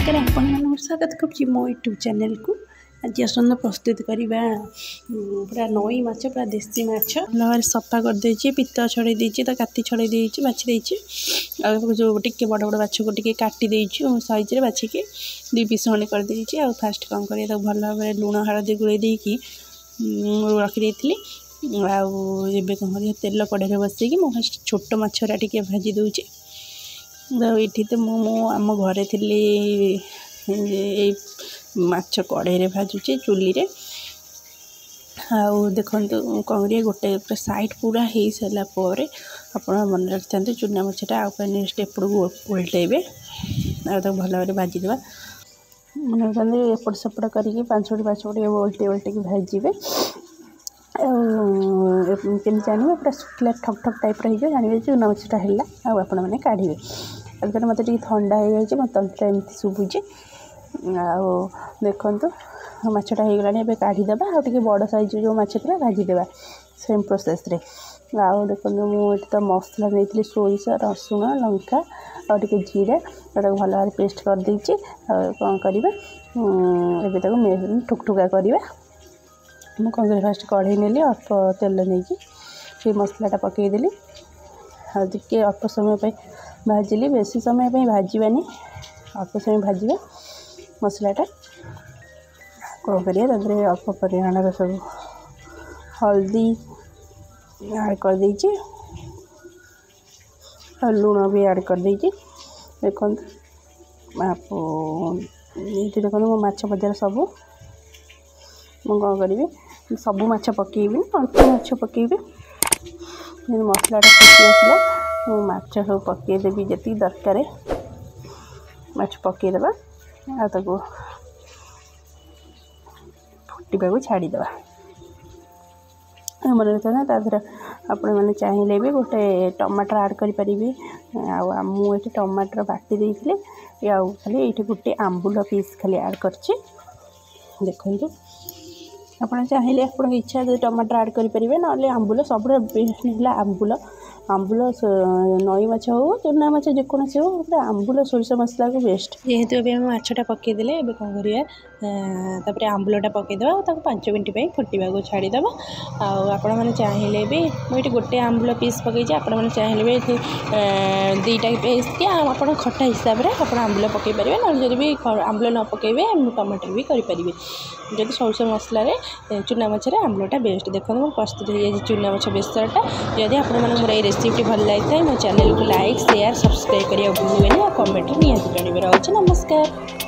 नमस्कार आपको स्वागत करुँच मो यूट्यूब चैनल को। आज आसंद प्रस्तुत करवा पूरा नई माछ पूरा देसी माछ भाव सफा करदे पित्त छड़े तो काटी छड़े बाछी जो टे बड़ बड़ माछ को टे काटी साइज रे बाछिकी 2 पीस खंडे करदे। फास्ट कौन कर भल भाव लुण हलदी गोले देकी रखी आबे कौन कर तेल कड़े बसैकी मो फास्ट छोट माछरा टे भाजी दूचे। ये तो आम घरे थी माछ कड़े भाजुचे चुली रे। देखो कौन गोटे साइड पूरा हो सारापर आप मन रखी था चूना माछटा नेक्स्ट एपड़ उल्टेबे भल भाव भाजीदे मन रखते एपट सेपट करके 5 पट उल्टे उल्टे भाजबे। केमी जानवे पूरा शुखला ठक ठक टाइप जानवे चूना माछटा है आपण मैंने काढ़े। अगर मत ठंडा हो जाए मत तंत्रा एमती शुभुचे देखु मछटा हो गला काढ़ीदे आगे बड़ साइज जो माछ था भाजीदे सेम प्रोसेस रे। देखो मुझे तो मसला नहीं सोरिष रसुण लंका और टे जीरा भल भाव पेस्ट कर देची। कौन करें एवं ठुकठुका करवा मुझे कौन कर फास्ट कढ़ई नेली अल्प तेल नहीं मसलाटा पकईदेली टे अल्प समय भाजिली बेसी समय भाजबानी अल्प समय भाजबा मसलाटा कौन करिए अल्प परिमाण सब हल्दी ऐड कर देची लुण भी ऐड कर देची। देखो आप ये देखो मो माछ बजार सब मुझे कौन करी सब माछ पकेबी अल्प माछ पकेबी मसलाटा फुटी आसला माछ सब पकईदेवी जी दरकार माछ पकईदे आपको फुटा छाड़ीदे। मन रखना तार आपण मैंने चाहिए भी गोटे टमाटर ऐड करें मुझे टमाटर बाटी देती खाली ये गोटे आंबुल पीस खाली ऐड कर देखो आप चाहिए आप इच्छा टमाटर ऐड करें ना आंबुल सब बेस्ट है आंबुल आंबुल नई माछ हो चूना माछ जेकोसी हो पूरा आंबुल सोरिष मसला को बेस्ट। जेहेतु अभी आम माछटा पकईदे ए कौन कर आंबुलटा पकईदे 5 मिनट फुटा को छाड़ीदे। आपण मैंने चाहिए भी मुझे गोटे आंबुल पीस पकई आपण मैंने चाहिए भी 2टा पीस कि आप खटा हिसाब से आप आंबुल पकई पारे ना जब भी आंबुल न पकईबे टमाटर भी करेंगे जब सोरिष मसला चूना माछरे आंबुलटा बेस्ट। देखो मैं प्रस्तुत हो जाए चूना माछ बेसरटा। जदि आप मोर ये रेसिपी भल लगी था मो चैनल को लाइक शेयर सब्सक्राइब करिया भूलुनी और कमेंट निहाती जानवर अच्छे। नमस्कार।